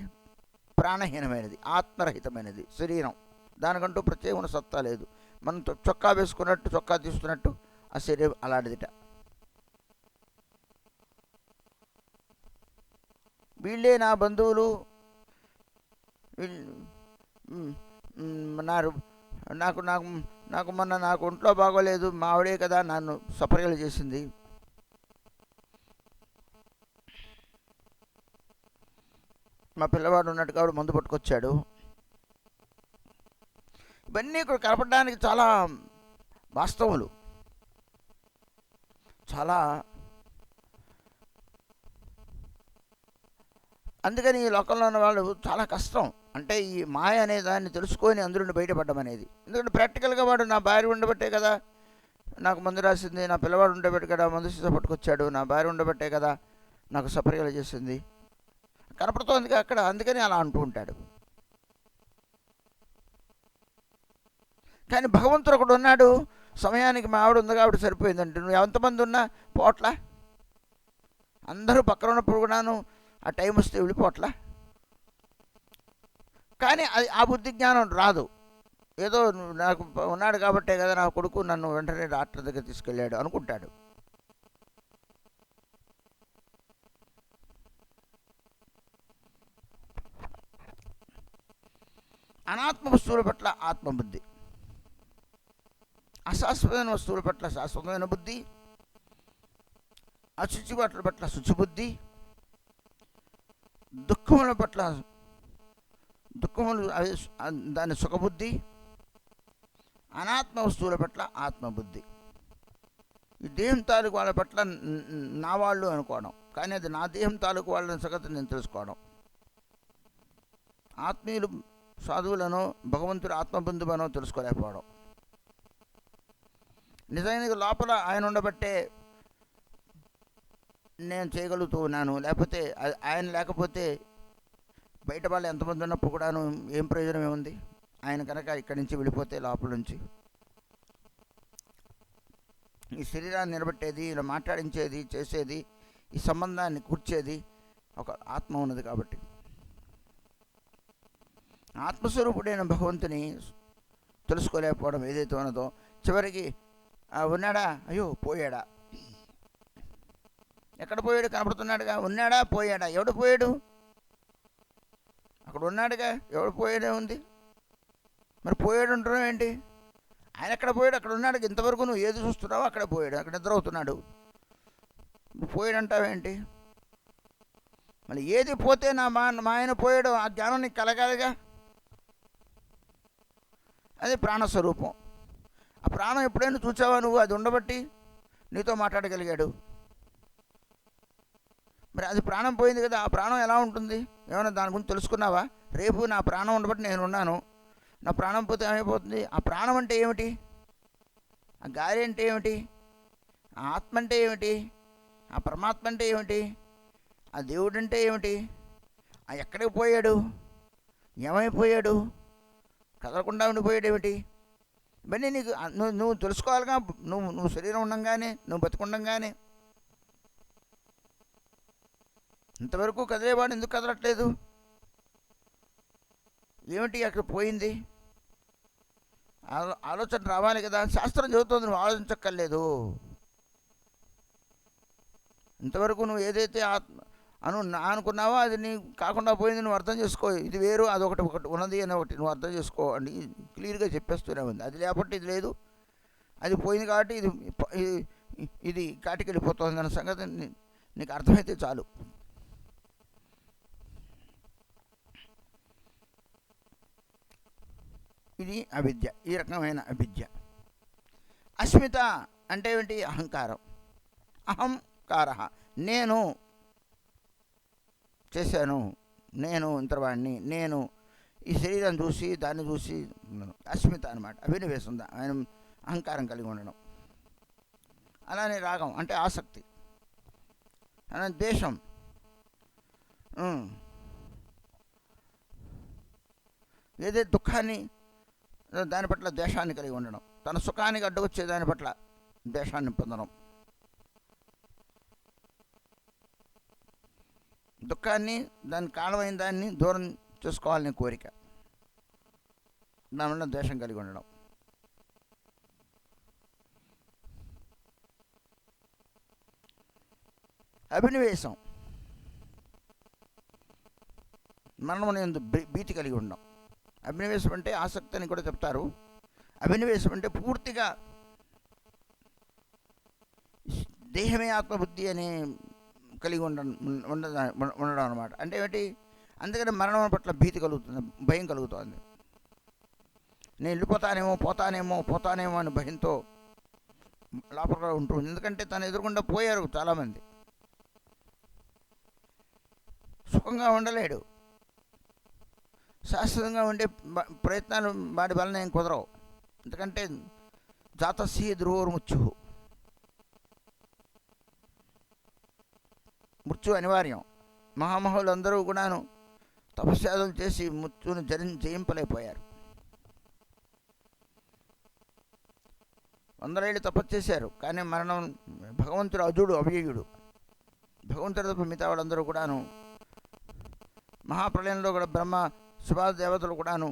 ప్రాణహీనమైనది, ఆత్మరహితమైనది శరీరం. దానికంటూ ప్రత్యేకమైన సత్తా లేదు. మనం చొక్కా వేసుకున్నట్టు, చొక్కా తీస్తున్నట్టు ఆ శరీరం అలాంటిదిట. వీళ్ళే నా బంధువులు, నాకు నాకు నాకు నాకు మొన్న నాకు ఒంట్లో బాగోలేదు, మా ఆవిడే కదా నన్ను సపర్యలు చేసింది. మా పిల్లవాడు ఉన్నట్టు కాబట్టి మందు పట్టుకొచ్చాడు. ఇవన్నీ ఇక్కడ కలపడానికి చాలా వాస్తవులు, చాలా. అందుకని ఈ లోకంలో ఉన్న వాళ్ళు చాలా కష్టం. అంటే ఈ మాయ అనే దాన్ని తెలుసుకొని అందులో బయటపడడం అనేది. ఎందుకంటే ప్రాక్టికల్గా వాడు నా భార్య ఉండబట్టే కదా నాకు మందు రాసింది, నా పిల్లవాడు ఉండబట్టే కదా మందు సీసా పట్టుకొచ్చాడు, నా భార్య ఉండబట్టే కదా నాకు సపర్యలు చేసింది, కనపడుతోంది అక్కడ. అందుకని అలా అంటూ ఉంటాడు. కానీ భగవంతుడు ఒకడు ఉన్నాడు, సమయానికి మా ఆవిడ ఉంది కాబట్టి సరిపోయిందంటే నువ్వు ఎంతమంది ఉన్నా పోట్లా, అందరూ పక్కన ఉన్నప్పుడు కూడాను ఆ టైం వస్తే వెళ్ళిపోట్లా. కానీ అది ఆ బుద్ధి జ్ఞానం రాదు. ఏదో నాకు ఉన్నాడు కాబట్టే కదా నా కొడుకు నన్ను వెంటనే డాక్టర్ దగ్గర తీసుకెళ్ళాడు అనుకుంటాడు. అనాత్మ వస్తువుల పట్ల ఆత్మబుద్ధి, అశాశ్వతమైన వస్తువుల పట్ల శాశ్వతమైన బుద్ధి, అశుచి వాటి పట్ల శుచిబుద్ధి, దుఃఖముల పట్ల దుఃఖములు దాని సుఖబుద్ధి, అనాత్మ వస్తువుల పట్ల ఆత్మబుద్ధి. ఈ దేహం తాలూకు వాళ్ళ పట్ల నా వాళ్ళు అనుకోవడం, కానీ అది నా దేహం తాలూకు వాళ్ళని సంగతి నేను తెలుసుకోవడం. ఆత్మీయులు సాధువులను భగవంతుడు ఆత్మబంధువనో తెలుసుకోలేకపోవడం. నిజానికి లోపల ఆయన ఉండబట్టే నేను చేయగలుగుతూ ఉన్నాను, లేకపోతే ఆయన లేకపోతే బయట వాళ్ళు ఎంతమంది ఉన్నప్పుడు కూడాను ఏం ప్రయోజనం ఏముంది. ఆయన కనుక ఇక్కడి నుంచి వెళ్ళిపోతే లోపల నుంచి ఈ శరీరాన్ని నిలబెట్టేది, ఇలా మాట్లాడించేది, చేసేది, ఈ సంబంధాన్ని కూర్చేది ఒక ఆత్మ ఉన్నది కాబట్టి. ఆత్మస్వరూపుడైన భగవంతుని తెలుసుకోలేకపోవడం ఏదైతే ఉన్నదో, చివరికి ఉన్నాడా, అయ్యో పోయాడా, ఎక్కడ పోయాడు, కనపడుతున్నాడుగా, ఉన్నాడా పోయాడా, ఎవడు పోయాడు, అక్కడ ఉన్నాడుగా, ఎవడు పోయాడే ఉంది. మరి పోయాడు అంటున్నావు ఏంటి, ఆయన ఎక్కడ పోయాడు, అక్కడ ఉన్నాడు. ఇంతవరకు నువ్వు ఏది చూస్తున్నావో అక్కడ పోయాడు, అక్కడ నిద్ర అవుతున్నాడు, పోయాడు అంటావేంటి. మళ్ళీ ఏది పోతే మా ఆయన పోయాడు ఆ జ్ఞానం నీకు కలగాలిగా. అది ప్రాణస్వరూపం. ఆ ప్రాణం ఎప్పుడైనా చూసావా నువ్వు, అది ఉండబట్టి నీతో మాట్లాడగలిగాడు. మరి అది ప్రాణం పోయింది కదా, ఆ ప్రాణం ఎలా ఉంటుంది, ఏమైనా దాని గురించి తెలుసుకున్నావా. రేపు నా ప్రాణం ఉండబట్టి నేను ఉన్నాను, నా ప్రాణం పోతే ఏమైపోతుంది. ఆ ప్రాణం అంటే ఏమిటి, ఆ గాలి అంటే ఏమిటి, ఆ ఆత్మ అంటే ఏమిటి, ఆ పరమాత్మ అంటే ఏమిటి, ఆ దేవుడు అంటే ఏమిటి, ఆ ఎక్కడికి పోయాడు, ఏమైపోయాడు, కదలకుండా ఉండిపోయాడు ఏమిటి. ఇవన్నీ నీకు నువ్వు తెలుసుకోవాలిగా. నువ్వు శరీరం ఉండంగానే, నువ్వు బతికుండంగానే. ఇంతవరకు కదిలేవాడు ఎందుకు కదలట్లేదు, ఏమిటి అక్కడ పోయింది, ఆలోచన రావాలి కదా. శాస్త్రం చెబుతోంది, నువ్వు ఆలోచించక్కర్లేదు. ఇంతవరకు నువ్వు ఏదైతే అనుకున్నావో అది నీ కాకుండా పోయింది, నువ్వు అర్థం చేసుకో. ఇది వేరు, అదొకటి ఒకటి ఉన్నది అని ఒకటి నువ్వు అర్థం చేసుకో అని క్లియర్గా చెప్పేస్తూనే ఉంది. అది లేకపోతే ఇది లేదు, అది పోయింది కాబట్టి ఇది కాటికి వెళ్ళిపోతుంది అన్న సంగతి నీకు అర్థమైతే చాలు. ఇది అవిద్య, ఈ రకమైన అవిద్య. అస్మిత అంటే ఏమిటి, అహంకారం. అహంకార, నేను చేశాను, నేను ఇంతవాడిని, నేను ఈ శరీరం చూసి దాన్ని చూసి అస్మిత అనమాట. అభినవేశం, ఆయన అహంకారం కలిగి ఉండడం. అలానే రాగం అంటే ఆసక్తి, అలానే ద్వేషం, ఏదైతే దుఃఖాన్ని దాని పట్ల ద్వేషాన్ని కలిగి ఉండడం, తన సుఖానికి అడ్డుకొచ్చే దాని పట్ల ద్వేషాన్ని పొందడం, దుఃఖాన్ని దానికి కారణమైన దాన్ని దూరం చూసుకోవాలని కోరిక, దానివల్ల ద్వేషం కలిగి ఉండడం. అభినివేశం, మరణం ఎందు భీతి కలిగి ఉండడం. అభినివేశం అంటే ఆసక్తి అని కూడా చెప్తారు. అభినివేశం అంటే పూర్తిగా దేహమే ఆత్మబుద్ధి అని కలిగి ఉండడం అనమాట. అంటే ఏమిటి? అందుకని మరణం పట్ల భీతి కలుగుతుంది, భయం కలుగుతుంది. నేను పోతానేమో అని భయంతో లోపల ఉంటుంది. ఎందుకంటే తను ఎదురుకుండా పోయారు చాలామంది. సుఖంగా ఉండలేడు, శాశ్వతంగా ఉండే ప్రయత్నాలు వాడి వలన ఏం కుదరవు. ఎందుకంటే జాతస్య ధ్రువోర్ముచ్చు, మృత్యు అనివార్యం. మహామహులందరూ కూడాను తపస్యాదులు చేసి మృత్యుని జయింపలేకపోయారు. 100 ఏళ్ళు తపస్సు చేశారు, కానీ మరణం భగవంతుడు అజుడు, అవ్యయుడు. భగవంతుడు తప్ప మిగతా వాళ్ళందరూ కూడాను మహాప్రళయంలో కూడా బ్రహ్మ శివాది దేవతలు కూడాను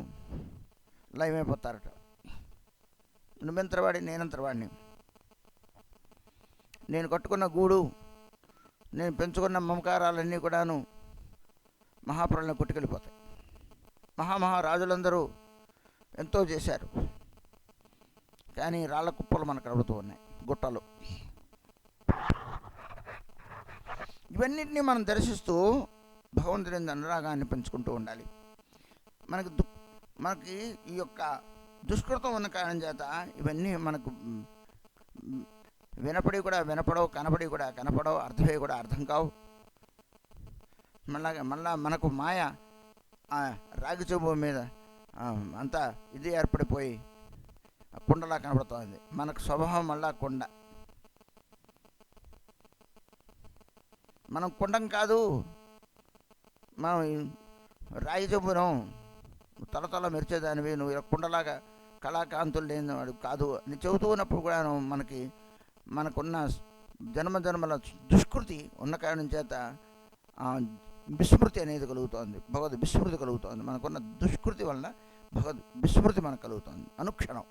లయమైపోతారట. నువ్వెంతవాడి, నేనంతవాడిని, నేను కట్టుకున్న గూడు, నేను పెంచుకున్న మమకారాలన్నీ కూడాను మహాప్రళయం కొట్టుకెళ్ళిపోతాయి. మహారాజులందరూ ఎంతో చేశారు, కానీ రాళ్ల కుప్పలు మనకు కనబడుతూ ఉన్నాయి, గుట్టలు. ఇవన్నింటినీ మనం దర్శిస్తూ భగవంతుడి అనురాగాన్ని పెంచుకుంటూ ఉండాలి. మనకి ఈ యొక్క దుష్కృతం ఉన్న కారణం చేత ఇవన్నీ మనకు వినపడి కూడా వినపడవు, కనపడి కూడా కనపడవు, అర్థమయ్యి కూడా అర్థం కావు. మళ్ళా మనకు మాయ రాగి చెంబు మీద అంతా ఇది ఏర్పడిపోయి కుండలా కనబడుతుంది. మనకు స్వభావం మళ్ళా కుండ. మనం కుండం కాదు, మనం రాగి చెంబును తలతల మెరిచేదానివి, నువ్వు కుండలాగా కళాకాంతులు లేని వాడు కాదు అని చెబుతూ ఉన్నప్పుడు కూడా మనకున్న జన్మజన్మల దుష్కృతి ఉన్న కారణం చేత విస్మృతి అనేది కలుగుతోంది, భగవద్ విస్మృతి కలుగుతోంది. మనకున్న దుష్కృతి వలన భగవద్ విస్మృతి మనకు కలుగుతోంది. అనుక్షణం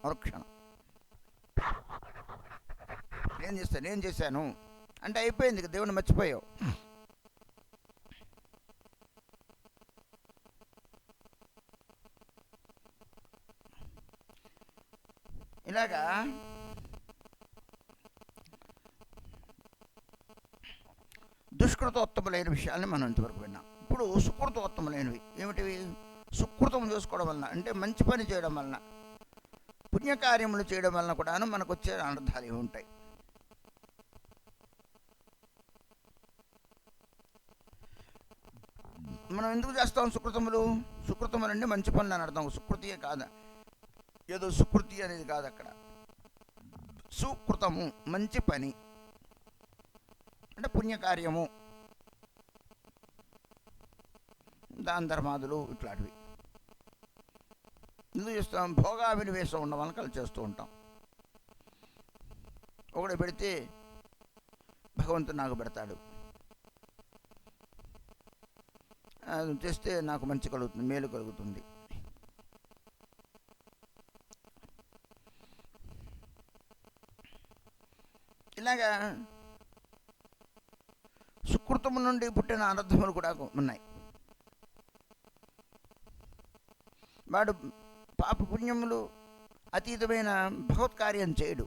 నేను చేశాను అంటే అయిపోయింది, దేవుని మర్చిపోయావు. ఇలాగా దుష్కృతోత్తములైన విషయాల్ని మనం ఇంతవరకు విన్నాం. ఇప్పుడు సుకృతోత్తములైనవి ఏమిటివి? సుకృతం చేసుకోవడం వలన, అంటే మంచి పని చేయడం వలన, పుణ్యకార్యములు చేయడం వలన కూడాను మనకు వచ్చే అనర్థాలు ఏమి ఉంటాయి? మనం ఎందుకు చేస్తాం సుకృతములు? సుకృతములు అంటే మంచి పనులు అని అర్థం. సుకృతియే కాదు, ఏదో సుకృతి అనేది కాదు అక్కడ. సుకృతము మంచి పని అంటే పుణ్యకార్యము, దాన ధర్మాదులు ఇట్లాంటివి ఎందుకు చేస్తాం? భోగాభినివేశం ఉన్న వలన కలిసి చేస్తూ ఉంటాం. ఒకటి పెడితే భగవంతుడు నాకు పెడతాడు, చేస్తే నాకు మంచి కలుగుతుంది, మేలు కలుగుతుంది. ఇలాగా సుకృతము నుండి పుట్టిన అనర్థములు కూడా ఉన్నాయి. వాడు పాప పుణ్యములు అతీతమైన భగవత్కార్యం చేయడు,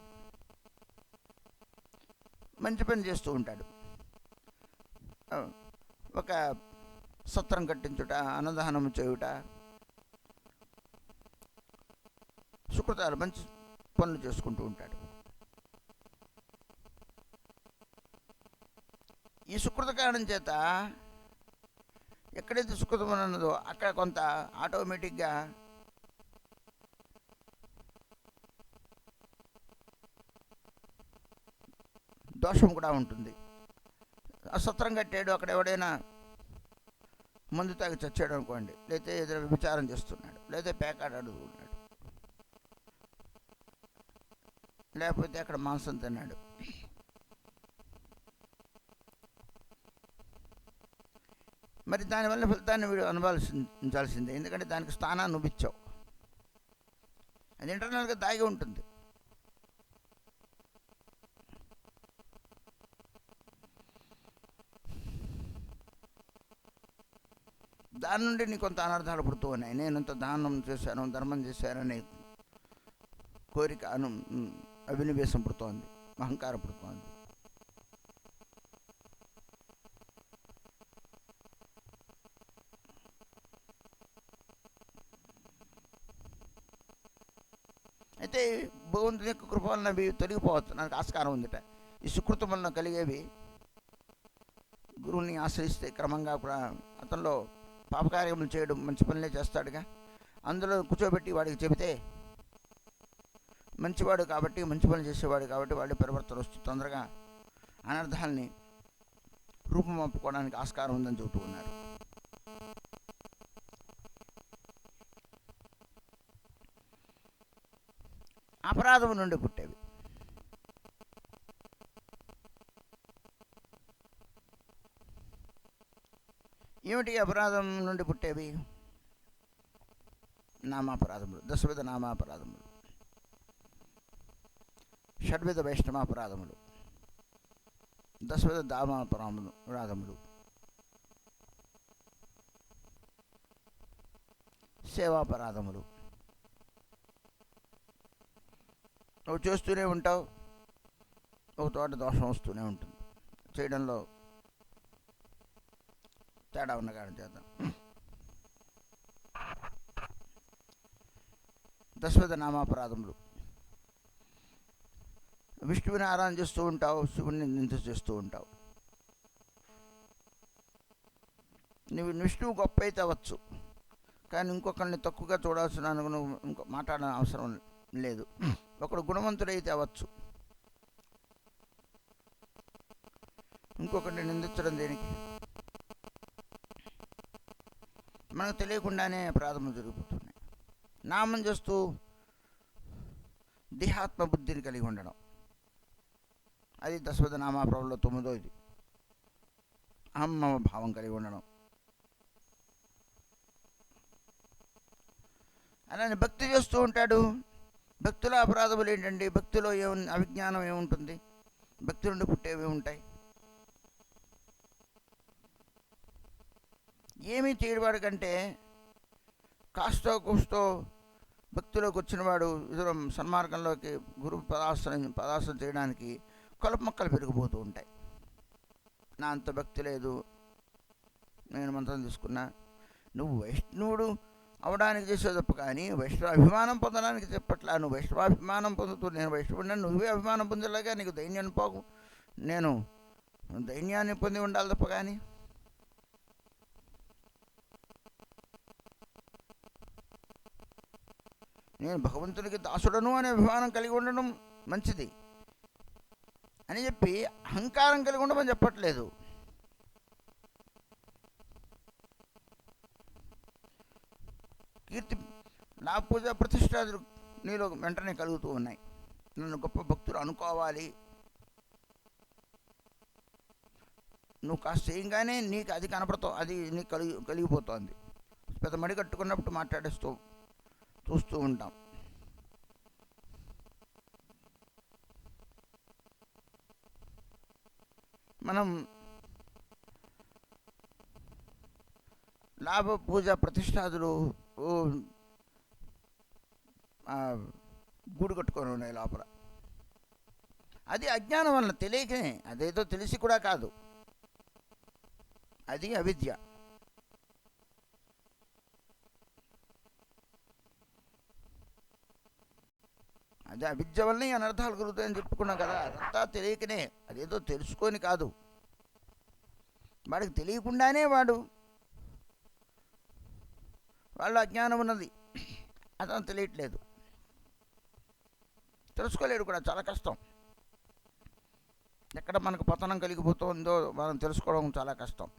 మంచి పని చేస్తూ ఉంటాడు. ఒక సత్రం కట్టించుట, అన్నదానం చేయుట, సుకృతాలు మంచి పనులు చేసుకుంటూ ఉంటాడు. ఈ సుకృత కారణం చేత ఎక్కడైతే సుకృతం ఉన్నదో అక్కడ కొంత ఆటోమేటిక్గా దోషం కూడా ఉంటుంది. సత్రం కట్టాడు, అక్కడ ఎవడైనా మందు తాగి చచ్చాడు అనుకోండి, లేకపోతే ఏదైనా విచారం చేస్తున్నాడు, లేకపోతే పేకాట అడుగుతున్నాడు, లేకపోతే అక్కడ మాంసం తిన్నాడు, మరి దానివల్ల ఫలితాన్ని వీడు అనుభవించాల్సిందే, ఎందుకంటే దానికి స్థానాన్ని నువ్వు ఇచ్చావు. అది ఇంటర్నల్గా దాగి ఉంటుంది. దాని నుండి నీకు కొంత అనర్థాలు పుడుతూ ఉన్నాయి. నేను ఇంత దానం చేశాను, ధర్మం చేశాననే కోరిక అభినివేశం పుడుతోంది, అహంకారం పుడుతోంది. అయితే భగవంతుని యొక్క కృప వలన అవి తొలగిపోవచ్చు, నాకు ఆస్కారం ఉందిట. ఈ సుకృతం వలన కలిగేవి గురువుని ఆశ్రయిస్తే క్రమంగా కూడా అతనిలో పాపకార్యములు చేయడం, మంచి పనులే చేస్తాడుగా. అందులో కూర్చోబెట్టి వాడికి చెబితే మంచివాడు కాబట్టి, మంచి పనులు చేసేవాడు కాబట్టి వాళ్ళు పరివర్తన వస్తూ తొందరగా అనర్థాలని రూపమప్పుకోవడానికి ఆస్కారం ఉందని చెబుతూ ఉన్నారు. అపరాధం నుండి పుట్టేవి. ఏమిటి అపరాధం నుండి పుట్టేవి? నామాపరాధములు, దశవిధ నామాపరాధములు, షడ్విధ వైష్ణవాపరాధములు, దశవిధ దామాపరాధములు, సేవాపరాధములు. నువ్వు చేస్తూనే ఉంటావు, ఒక తోట దోషం వస్తూనే ఉంటుంది, చేయడంలో తేడా ఉన్న కారణం చేద్దాం. దశవిధ నామాపరాధములు. విష్ణువుని ఆరాధన చేస్తూ ఉంటావు, శివుని నింద చేస్తూ ఉంటావు. నువ్వు విష్ణువు గొప్ప అయితే అవ్వచ్చు, కానీ ఇంకొకరిని తక్కువగా చూడాల్సిన నువ్వు ఇంకో మాట్లాడడం అవసరం లేదు. ఒకడు గుణవంతుడైతే అవ్వచ్చు, ఇంకొకరిని నిందించడం దేనికి? మనకు తెలియకుండానే అపరాధములు జరిగిపోతున్నాయి. నామం చేస్తూ దేహాత్మ బుద్ధిని కలిగి ఉండడం, అది దశవిధ నామాప్రభులో 9వ. అహమ్మ భావం కలిగి ఉండడం. అలానే భక్తి చేస్తూ ఉంటాడు. భక్తుల అపరాధములు ఏంటండి? భక్తిలో అవిజ్ఞానం ఏముంటుంది? భక్తి నుండి పుట్టేవి ఉంటాయి. ఏమీ చేయవాడు కంటే కాస్తో కూస్తో భక్తిలోకి వచ్చినవాడు ఇతర సన్మార్గంలోకి గురు పదాసనం చేయడానికి కలుపు మొక్కలు పెరిగిపోతూ ఉంటాయి. నా అంత భక్తి లేదు, నేను మంత్రం తీసుకున్నా. నువ్వు వైష్ణవుడు అవడానికి చేసే తప్ప కానీ వైష్ణవ అభిమానం పొందడానికి చెప్పట్లా. నువ్వు వైష్ణవాభిమానం పొందుతూ నేను వైష్ణవుడిని నువ్వే అభిమానం పొందేలాగా నీకు దైన్యాన్ని పోకు, నేను దైన్యాన్ని పొంది ఉండాలి తప్ప కానీ. నేను భగవంతునికి దాసుడను అనే అభిమానం కలిగి ఉండడం మంచిది అని చెప్పి అహంకారం కలిగి ఉండమని చెప్పట్లేదు. కీర్తి, నా పూజ, ప్రతిష్టాదులు నీలో వెంటనే కలుగుతూ ఉన్నాయి. నన్ను గొప్ప భక్తులు అనుకోవాలి. నువ్వు కాస్త చేయంగానే నీకు అది కనపడతావు, అది నీకు కలిగిపోతుంది. పెద్ద మడి కట్టుకున్నప్పుడు మాట్లాడేస్తూ చూస్తూ ఉంటాం. మనం లాభ పూజ ప్రతిష్టాదులు గూడు కట్టుకొని ఉన్నాయి లోపల. అది అజ్ఞానం వలన, తెలియకనే. అదేదో తెలిసి కూడా కాదు, అది అవిద్య. అదే అవిద్య వల్లనే అనర్థాలు కలుగుతాయని చెప్పుకున్నాం కదా. అదంతా తెలియకనే, అదేదో తెలుసుకొని కాదు. వాడికి తెలియకుండానే వాళ్ళు అజ్ఞానం ఉన్నది, అతను తెలియట్లేదు, తెలుసుకోలేడు కూడా. చాలా కష్టం. ఎక్కడ మనకు పతనం కలిగిపోతుందో మనం తెలుసుకోవడం చాలా కష్టం.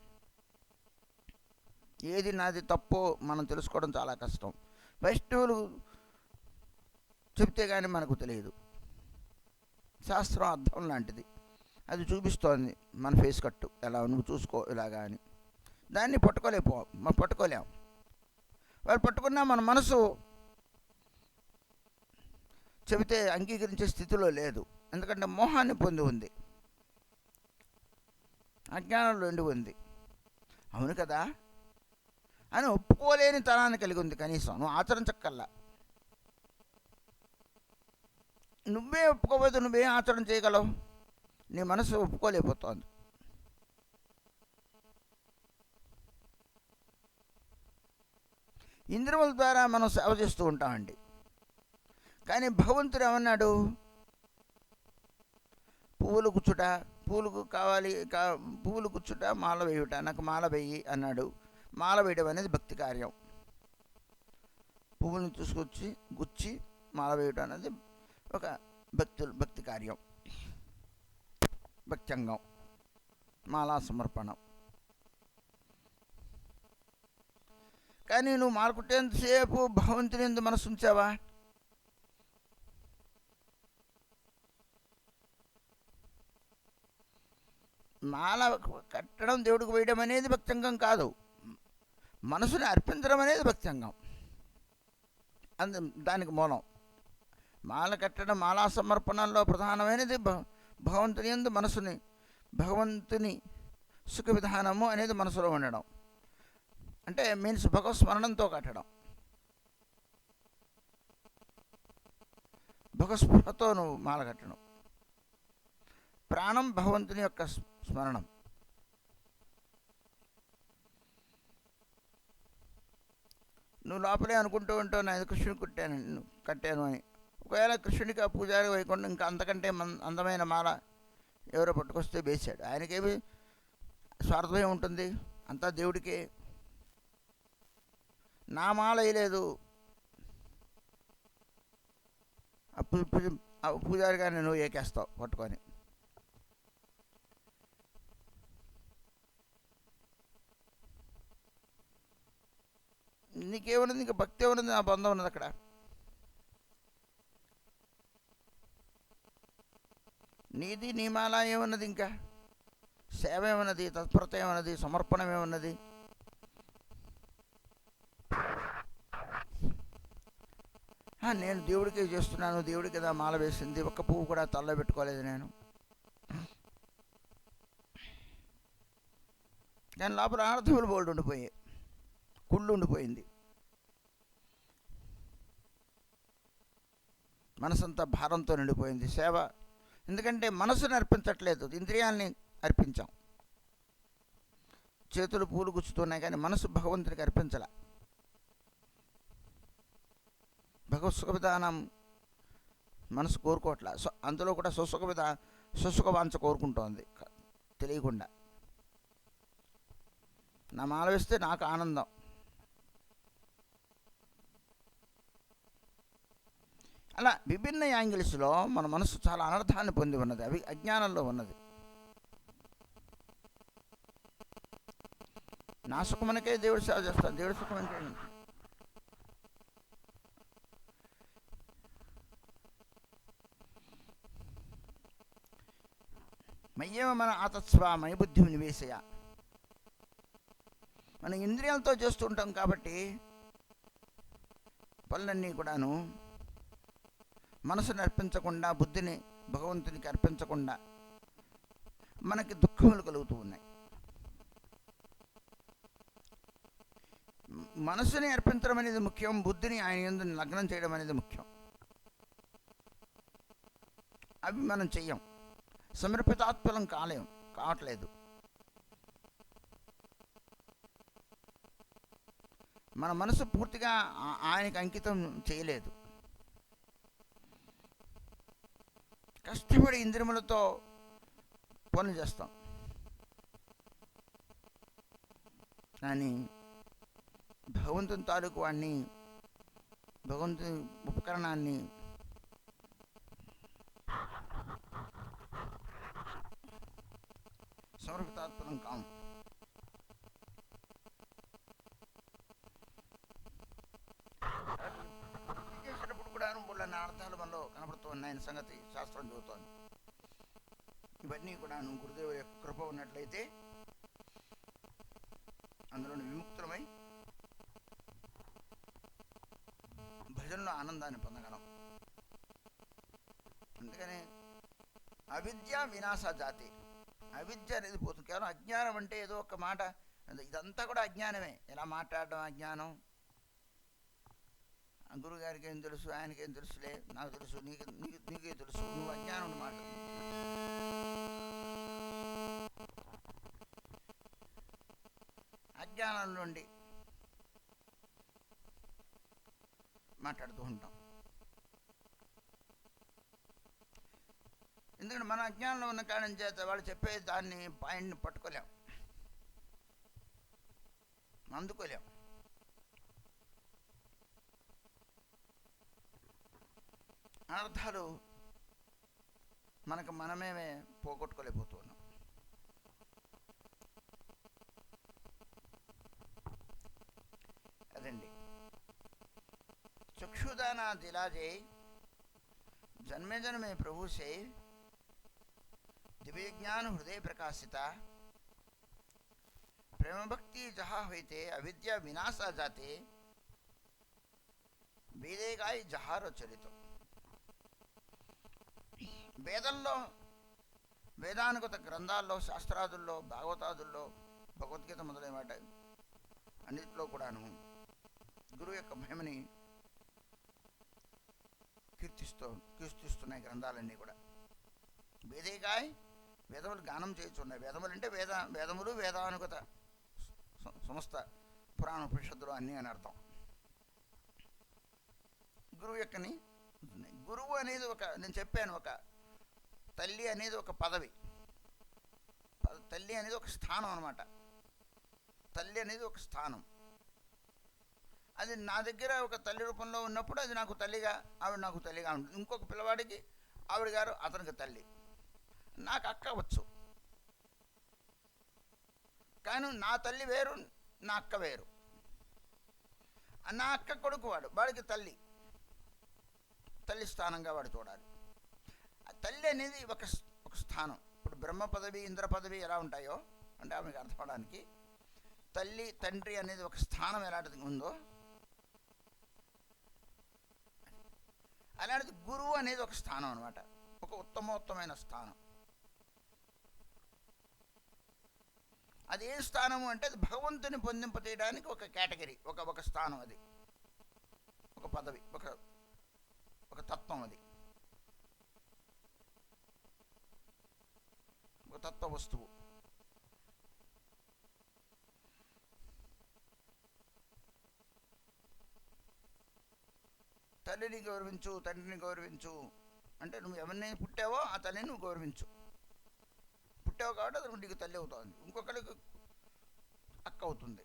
ఏది నాది తప్పో మనం తెలుసుకోవడం చాలా కష్టం. వైష్ణవులు చెప్తే కానీ మనకు తెలియదు. శాస్త్రం అర్థం లాంటిది, అది చూపిస్తోంది మన ఫేస్ కట్టు ఎలా నువ్వు చూసుకో ఇలాగా అని. దాన్ని పట్టుకోలేం. వాళ్ళు పట్టుకున్నా మన మనసు చెబితే అంగీకరించే స్థితిలో లేదు. ఎందుకంటే మోహాన్ని పొంది ఉంది, అజ్ఞానంలో ఉండి ఉంది. అవును కదా అని ఒప్పుకోలేని తనాన్ని కలిగి ఉంది. కనీసం నువ్వు ఆచరించక్కల్లా. నువ్వే ఒప్పుకోకపోతే నువ్వేం ఆచరణ చేయగలవు? నీ మనసు ఒప్పుకోలేకపోతోంది. ఇంద్రియముల ద్వారా మనం సేవ చేస్తూ ఉంటామండి. కానీ భగవంతుడు ఏమన్నాడు? పువ్వులు గుచ్చుట, పువ్వులు గుచ్చుట, మాల వేయుట, నాకు మాల వేయి అన్నాడు. మాల వేయడం అనేది భక్తి కార్యం. పువ్వులను తీసుకొచ్చి గుచ్చి మాల వేయడం అనేది ఒక భక్తి కార్యం, భక్త్యంగం, మాలా సమర్పణం. కానీ నువ్వు మాల కుట్టేంతసేపు భగవంతుని ఎందు మనసు ఉంచావా? మాల కట్టడం, దేవుడికి వేయడం అనేది భక్త్యంగం కాదు. మనసుని అర్పించడం అనేది భక్త్యంగం. దానికి మూలం మాల కట్టడం. మాలా సమర్పణలో ప్రధానమైనది భగవంతుని యందు మనసుని, భగవంతుని సుఖ విధానము అనేది మనసులో ఉండడం. అంటే మీన్స్ భగవత్ స్మరణంతో కట్టడం, భగవత్స్పృహతో నువ్వు మాల కట్టడం. ప్రాణం భగవంతుని యొక్క స్మరణం. నువ్వు లోపలే అనుకుంటూ ఉంటావు, నేను కృష్ణుడికి కట్టాను అని. ఒకవేళ కృష్ణుడికి ఆ పూజారి వైకుండా ఇంకా అంతకంటే అందమైన మాల ఎవరో పట్టుకొస్తే వేశాడు. ఆయనకేమి స్వార్థమే ఉంటుంది, అంతా దేవుడికే. నా మాల వేయలేదు, పూజారి గారిని నువ్వు ఏకేస్తావు పట్టుకొని. నీకేమున్నది? ఇంకా భక్తి ఏమున్నది? నా బంధం ఉన్నది అక్కడ. నీది నీ మాల ఏమున్నది? ఇంకా సేవ ఏమన్నది? తత్పరత ఏమన్నది? సమర్పణం ఏమన్నది? నేను దేవుడికే చేస్తున్నాను, దేవుడికి కదా మాల వేసింది, ఒక్క పువ్వు కూడా తల్ల పెట్టుకోలేదు నేను. కానీ లోపల అర్థములు బోల్డ్ ఉండిపోయాయి, కుళ్ళు ఉండిపోయింది, మనసంతా భారంతో నిండిపోయింది. సేవ ఎందుకంటే మనసుని అర్పించట్లేదు, ఇంద్రియాలని అర్పించాం. చేతులు పూలు గుచ్చుతున్నాయి కానీ మనసు భగవంతునికి అర్పించాల. భగవత్ సుఖ విధానం మనసు కోరుకోవట్లా. అందులో కూడా సుసుఖ వాంఛ కోరుకుంటోంది తెలియకుండా. నా మాల వేస్తే నాకు ఆనందం. అలా విభిన్న యాంగిల్స్లో మన మనసు చాలా అనర్థాన్ని పొంది ఉన్నది. అవి అజ్ఞానంలో ఉన్నది. నా సుఖమనకే దేవుడు సేవ చేస్తాను, దేవుడి సుఖమనకే. మయ్యేవ మన ఆతత్స్వ మై బుద్ధి నివేశయ. మనం ఇంద్రియాలతో చేస్తుంటాం కాబట్టి పనులన్నీ కూడాను మనసుని అర్పించకుండా, బుద్ధిని భగవంతునికి అర్పించకుండా మనకి దుఃఖములు కలుగుతూ ఉన్నాయి. మనసుని అర్పించడం అనేది ముఖ్యం, బుద్ధిని ఆయన యందు లగ్నం చేయడం అనేది ముఖ్యం. అవి మనం చెయ్యం, సమర్పితాత్పలం కావట్లేదు. మన మనసు పూర్తిగా ఆయనకి అంకితం చేయలేదు. కష్టపడి ఇంద్రియములతో పనులు చేస్తాం, కానీ భగవంతుని తాలూకు వాడిని, భగవంతుని ఉపకరణాన్ని సమర్పితాత్పలం కాము. చేసినప్పుడు కూడా అనుభవాల అర్థాలు మనలో కనబడుతూ ఉన్నాయని సంగతి శాస్త్రం చెబుతోంది. ఇవన్నీ కూడా గురుదేవుడి యొక్క కృప ఉన్నట్లయితే అందులో విముక్తులమై భజనలో ఆనందాన్ని పొందగలం. అందుకని అవిద్య వినాశ జాతి. అవిద్య అనేది పోతుంది. కేవలం అజ్ఞానం అంటే ఏదో ఒక మాట, ఇదంతా కూడా అజ్ఞానమే. ఎలా మాట్లాడడం అజ్ఞానం. గురుగారికి ఏం తెలుసు, ఆయనకేం తెలుసులే, నాకు తెలుసు, నీకే తెలుసు, నువ్వు అజ్ఞానం మాట్లాడు. అజ్ఞానం నుండి మాట్లాడుతూ ఉంటాం. ఎందుకంటే మన అజ్ఞానంలో ఉన్న కారణం చేత వాళ్ళు చెప్పే దాన్ని పాయింట్ని పట్టుకోలేం, అందుకోలేం. అర్థాలు మనకు మనమే పోగొట్టుకోలేకపోతున్నాం. అదండి. चक्षुदाना दिला जे जन्मे जन्मे प्रभु से दिव्य ज्ञान हृदय प्रकाशिता प्रेम भक्ति जहाँ होते अविद्या विनाशा जाते వేదే గాయ జహారో చరితం. వేదంలో, వేదానుగత గ్రంథాల్లో, శాస్త్రాదుల్లో, భాగవతాదుల్లో, భగవద్గీత మొదలైన మాట అన్నింటిలో కూడాను గురువు యొక్క మహిమని కీర్తిస్తున్నాయి గ్రంథాలన్నీ కూడా. వేదేగాయ వేదములు గానం చేయుచున్నాయి. వేదములు అంటే వేదములు, వేదానుగత సమస్త పురాణ ఉపనిషత్తులు అన్నీ అని అర్థం. గురువు యొక్కని గురువు అనేది ఒక, నేను చెప్పాను, ఒక తల్లి అనేది ఒక పదవి. తల్లి అనేది ఒక స్థానం అన్నమాట. తల్లి అనేది ఒక స్థానం. అది నా దగ్గర ఒక తల్లి రూపంలో ఉన్నప్పుడు అది నాకు తల్లిగా, ఆవిడ నాకు తల్లిగా ఉంటుంది. ఇంకొక పిల్లవాడికి ఆవిడ గారు అతనికి తల్లి. నాకు అక్క వచ్చు, కానీ నా తల్లి వేరు, నా అక్క వేరు. నా అక్క కొడుకు వాడికి తల్లి స్థానంగా వాడు చూడాలి. తల్లి అనేది ఒక స్థానం. ఇప్పుడు బ్రహ్మ పదవి, ఇంద్ర పదవి ఎలా ఉంటాయో అంటే ఆమెకు అర్థపడడానికి తల్లి తండ్రి అనేది ఒక స్థానం ఎలాంటిది ఉందో అలాంటిది గురువు అనేది ఒక స్థానం అనమాట. ఒక ఉత్తమోత్తమైన స్థానం. అది ఏ స్థానము అంటే అది భగవంతుని పొందింపచేయడానికి ఒక కేటగిరీ, ఒక స్థానం. అది ఒక పదవి, ఒక తత్వం. అది ఒక తత్వ వస్తువు. తల్లిని గౌరవించు, తండ్రిని గౌరవించు అంటే నువ్వు ఎవరిని పుట్టావో ఆ తల్లిని నువ్వు గౌరవించు. పుట్టావు కాబట్టి అది నీకు తల్లి అవుతుంది, ఇంకొకరికి అక్క అవుతుంది.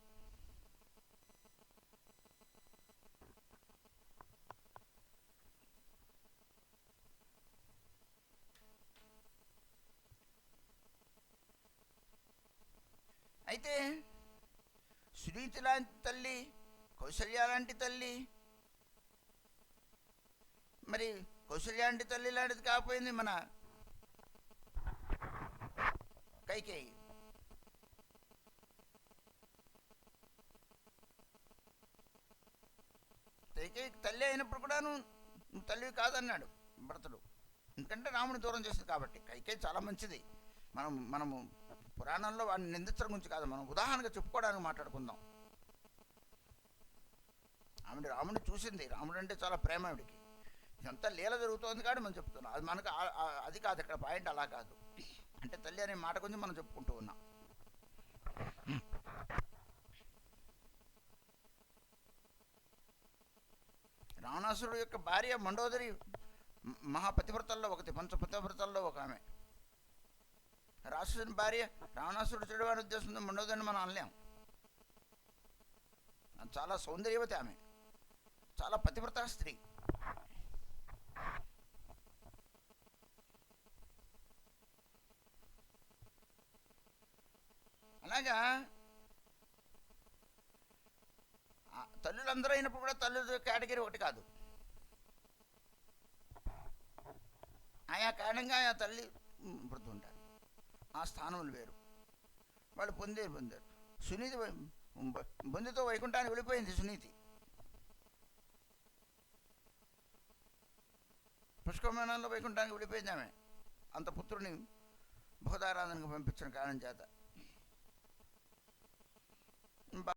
అయితే సునీతి లాంటి తల్లి, కౌసల్య లాంటి తల్లి, మరి కౌసల్య లాంటి తల్లి లాంటిది కాకపోయింది మన కైకేయి. కైకేయి తల్లి అయినప్పుడు కూడా నువ్వు తల్లివి కాదన్నాడు భరతుడు. ఎందుకంటే రాముని దూరం చేసింది కాబట్టి. కైకేయి చాలా మంచిది. మనము పురాణంలో వాడిని నిందించడం గురించి కాదు, మనం ఉదాహరణగా చెప్పుకోవడానికి మాట్లాడుకుందాం. రాముడిని చూసింది, రాముడు అంటే చాలా ప్రేమ ఆవిడికి. ఇదంతా లీల జరుగుతోంది కాబట్టి మనం చెప్తున్నాం. అది మనకు అది కాదు ఇక్కడ పాయింట్, అలా కాదు. అంటే తల్లి అనే మాట గురించి మనం చెప్పుకుంటూ ఉన్నాం. రావణాసురుడు యొక్క భార్య మండోదరి మహాపతివ్రతల్లో ఒకటి, పంచపతివ్రతల్లో ఒక ఆమె. రాక్షసుని భార్య రావణాసురుడు చెడువాని ఉద్దేశంతో మండోదరిని మనం అనలేం. చాలా సౌందర్యవతి ఆమె, చాలా పతివ్రత స్త్రీ. అలాగా తల్లులందరూ అయినప్పుడు కూడా తల్లి కేటగిరీ ఒకటి కాదు. ఆయా కారణంగా ఆయా తల్లి పుడుతుంటారు. ఆ స్థానములు వేరు, వాళ్ళు పొందారు. సునీతి బుందితో వైకుంఠానికి వెళ్ళిపోయింది సునీతి. పుష్కమేళంలో వైకుంఠానికి వెళ్ళిపోయింది ఆమె, అంత పుత్రుని బహుదారాధనకు పంపించిన కారణం చేత.